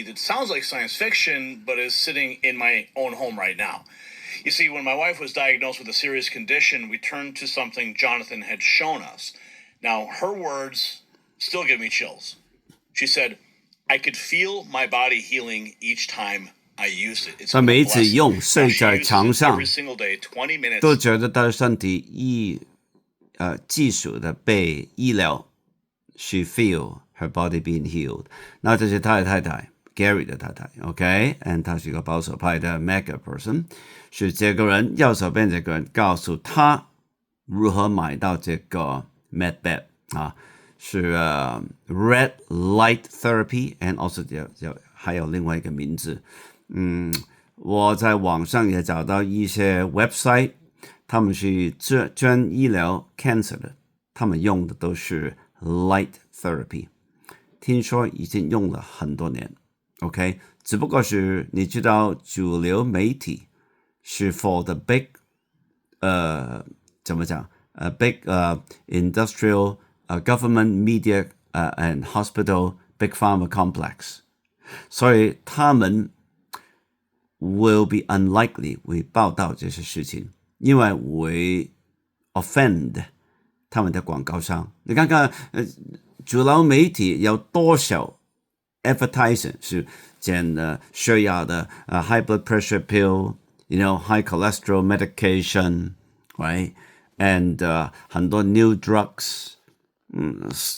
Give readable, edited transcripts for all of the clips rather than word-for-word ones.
that sounds like science fiction, but is sitting in my own home right now. You see, when my wife was diagnosed with a serious condition, we turned to something Jonathan had shown us. Now, her words still give me chills. She said, I could feel my body healing each time I used it. It's 他 been 每 a 一次 blessing. 用 Now, 睡 she 在 uses 床 it 上 every single day, 20 minutes. 都觉得他的身体技术的被医疗 she feel her body being healed. 那这是他的太太 Gary 的太太 OK，and 他是一个保守派的 mega person， 是这个人右手边这个人告诉他如何买到这个 Medbed 是red light therapy and also 还有另外一个名字我在网上也找到一些 website， 他们是专医疗 cancer 的，他们用的都是 light therapy， 听说已经用了很多年 OK， 只不过是你知道主流媒体是 for the big 怎么讲big industrial government media and hospital big pharma complex， 所以他们will be unlikely 会报道这些事情，因为会 offend 他们的广告商。你看看主流媒体有多少 advertising 是讲血压的high blood pressure pill， you know high cholesterol medication， right and 很多 new drugs。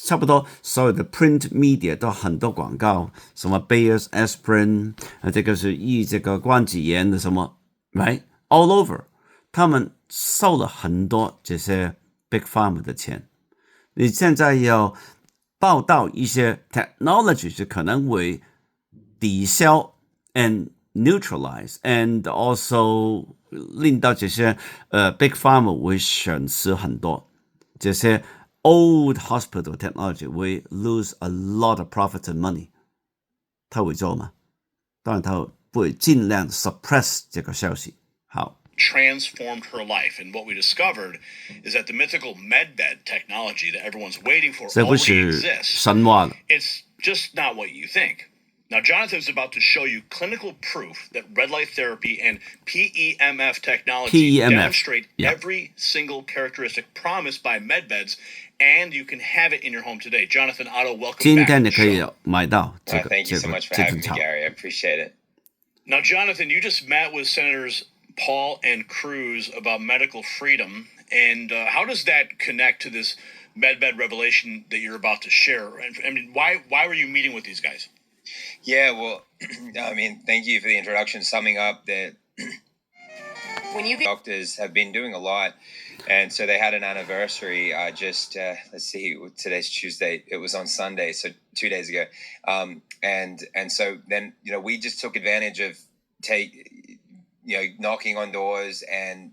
差不多所有的 print media 都很多广告，什么 Bayer's aspirin， 这个是医这个关节炎的什么 right all over， 他们收了很多这些 big pharma 的钱。你现在要报道一些 technology 是可能会抵消 and neutralize and also 令到这些big pharma 会损失很多，这些old hospital technology will lose a lot of profit and money， 他会做吗？当然他会尽量 suppress 这个消息。好。Transformed her life. And what we discovered is that the mythical Medbed technology that everyone's waiting for already exists. It's just not what you think. Now, Jonathan's about to show you clinical proof that red light therapy and PEMF technology demonstrate every single characteristic promised by Medbeds, and you can have it in your home today. Jonathan, Otto, welcome back. 今天你可以买到这个 Thank you so much for having me, Gary. I appreciate it. Now, Jonathan, you just met with Senators Paul and Cruz about medical freedom, and how does that connect to this Medbed revelation that you're about to share? I mean, why were you meeting with these guys? Yeah, well, I mean, thank you for the introduction. Summing up that when you doctors have been doing a lot, and so they had an anniversary just let's see, today's Tuesday, it was on Sunday, so 2 days ago, and so then we just took advantage of knocking on doors and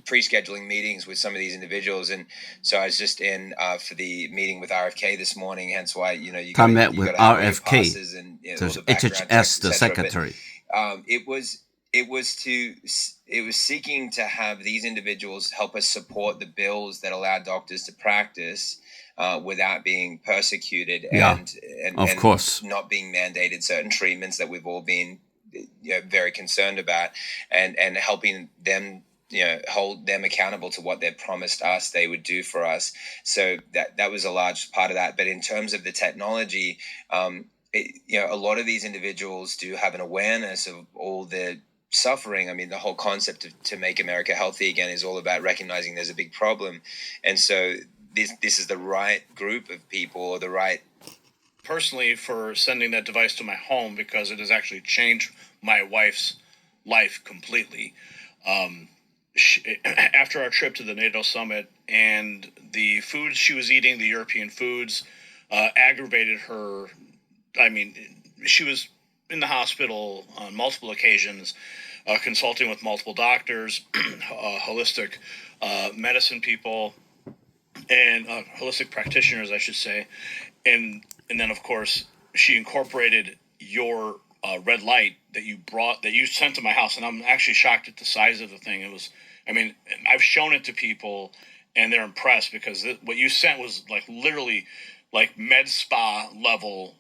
pre-scheduling meetings with some of these individuals. And so I was just in for the meeting with RFK this morning, hence why you met with RFK and HHS the secretary. But, it was seeking to have these individuals help us support the bills that allow doctors to practice without being persecuted and of course not being mandated certain treatments that we've all been very concerned about, and helping them hold them accountable to what they promised us they would do for us. So that was a large part of that. But in terms of the technology, a lot of these individuals do have an awareness of all the suffering. I mean, the whole concept to make America healthy again is all about recognizing there's a big problem. And so this is the right group of people, or the right personally for sending that device to my home, because it has actually changed my wife's life completely. After our trip to the NATO summit, and the foods she was eating, the European foods, aggravated her. I mean, she was in the hospital on multiple occasions, consulting with multiple doctors, holistic medicine people, and holistic practitioners, I should say. And then, of course, she incorporated your red light that you sent to my house. And I'm actually shocked at the size of the thing. I've shown it to people, and they're impressed, because what you sent was like literally like med spa level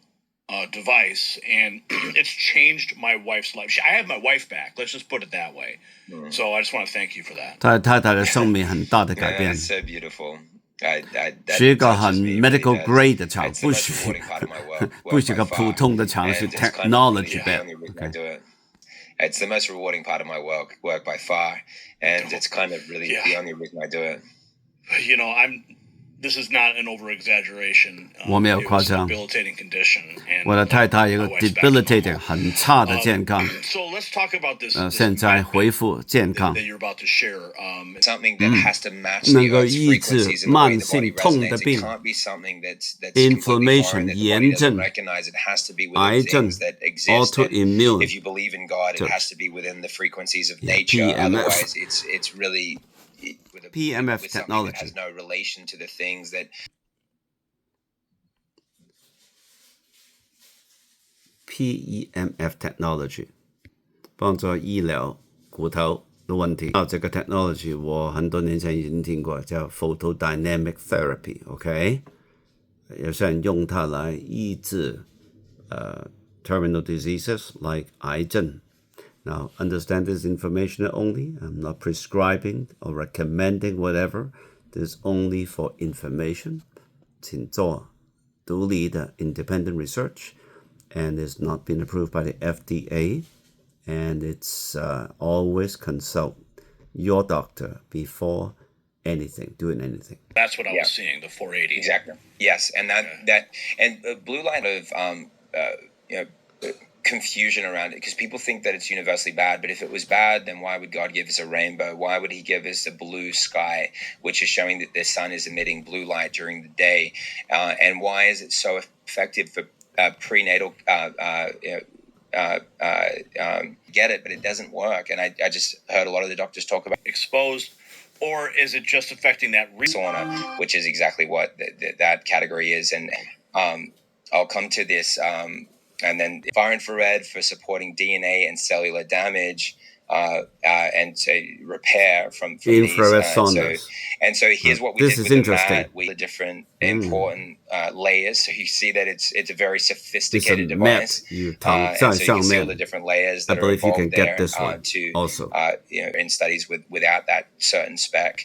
device, and it's changed my wife's life. I have my wife back. Let's just put it that way. So I just want to thank you for that. 他太太的生命很大的改 Yeah, 变 that's，so beautiful. 是一個很 that touches me, medical really does. grade 的床， It's the 不 most 是 rewarding part of my work 不是 by 個 far. 普通的床， And 是 it's kind of technology really the bed。 only reason I Okay. do it. It's the most rewarding part of my work by far, and it's kind of really the only reason I do it. You know, this is not an over exaggeration. 我没有 It 夸 was a 张。 debilitating condition. And 我的太太有 my 个 wife's back in my debilitating home. 很差的健康， So let's talk about this. 现在恢复健康 that，you're about to share. Something that has to match 能 the 够 Earth's 医治 frequencies and the way 慢 the body 性痛的 resonates. 病 It can't be something that's completely Inflammation foreign that the body 炎症 doesn't recognize. It has to be 癌 within 症 things that exist. And autoimmune if you believe in God, it 就 has to be within the frequencies of Yeah, nature. PMF. Otherwise, it's really with PMF with something that technology has no relation to the things that PEMF technology 帮助医疗骨头的问题。这个 technology 我很多年前已经听过，叫 photodynamic therapy。OK， 有些人用它来医治terminal diseases like 癌症。Now, understand this information only. I'm not prescribing or recommending whatever. This is only for information. 请做独立的 independent research, and it's not been approved by the FDA. And it's always consult your doctor before doing anything. That's what I was seeing, the 480. Exactly. Yes, and blue light of confusion around it, because people think that it's universally bad, but if it was bad, then why would God give us a rainbow? Why would he give us a blue sky, which is showing that the sun is emitting blue light during the day? And why is it so effective for prenatal get it, but it doesn't work? And I just heard a lot of the doctors talk about Exposed, or is it just affecting that sauna, which is exactly what that category is. And I'll come to this. And then far infrared for supporting DNA and cellular damage, and to repair from infrared these. saunas. So here's what we This did is with interesting. the mat. We did different important layers. So you see that it's a very It's a sophisticated map. device. You And so you can see all the 躺在上面。 different layers I that are believe you can involved get there this one to also. in studies without that certain spec.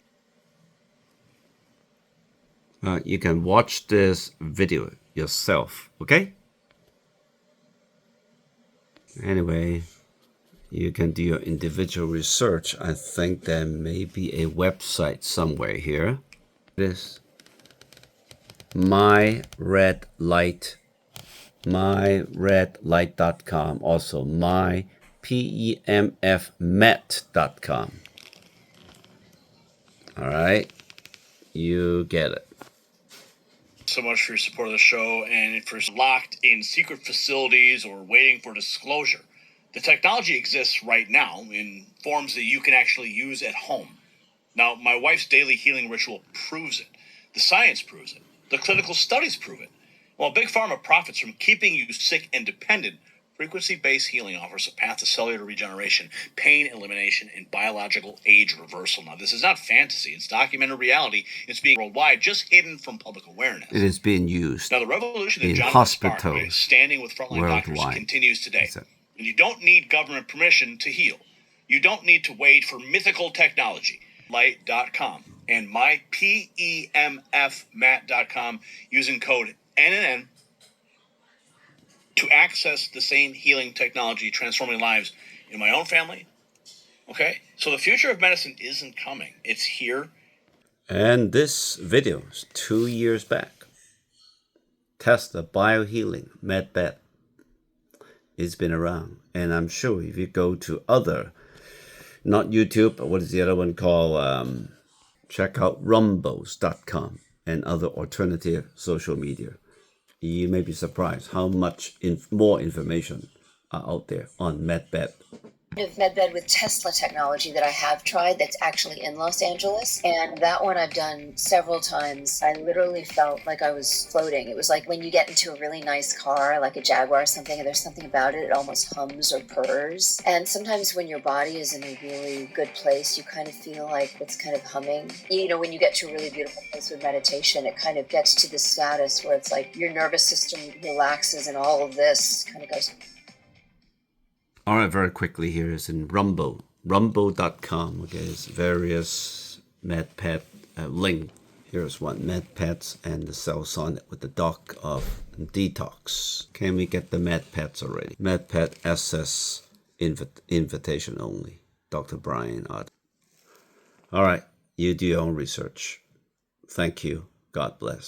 You can watch this video yourself, okay? Anyway, you can do your individual research. I think there may be a website somewhere here. This myredlight.com, also mypemfmet.com. All right, you get it. So much for your support of the show and for locked in secret facilities or waiting for disclosure. The technology exists right now in forms that you can actually use at home. Now, my wife's daily healing ritual proves it. The science proves it. The clinical studies prove it. While Big Pharma profits from keeping you sick and dependent, frequency-based healing offers a path to cellular regeneration, pain elimination, and biological age reversal. Now, this is not fantasy. It's documented reality. It's being worldwide, just hidden from public awareness. It is being used Now, the revolution that in John hospitals sparked by standing with frontline doctors worldwide. continues today. Is it? And you don't need government permission to heal. You don't need to wait for mythical technology. Light.com and mypemfmat.com using code NNN to access the same healing technology transforming lives in my own family. Okay? So the future of medicine isn't coming. It's here. And this video is 2 years back. Test the biohealing Medbed. It's been around. And I'm sure if you go to other, not YouTube, but what is the other one called? Check out rumbles.com and other alternative social media. You may be surprised how much more information are out there on Medbed Of Medbed with Tesla technology that I have tried that's actually in Los Angeles. And that one I've done several times. I literally felt like I was floating. It was like when you get into a really nice car, like a Jaguar or something, and there's something about it, it almost hums or purrs. And sometimes when your body is in a really good place, you kind of feel like it's kind of humming. You know, when you get to a really beautiful place with meditation, it kind of gets to the status where it's like your nervous system relaxes and all of this kind of goes. All right, very quickly here is in Rumble, rumble.com. Okay, it's various MedPed link. Here's one, MedPeds and the cells on it with the doc of detox. Can we get the MedPeds already? MedPed SS invitation only. Dr. Brian Ott. All right, you do your own research. Thank you. God bless.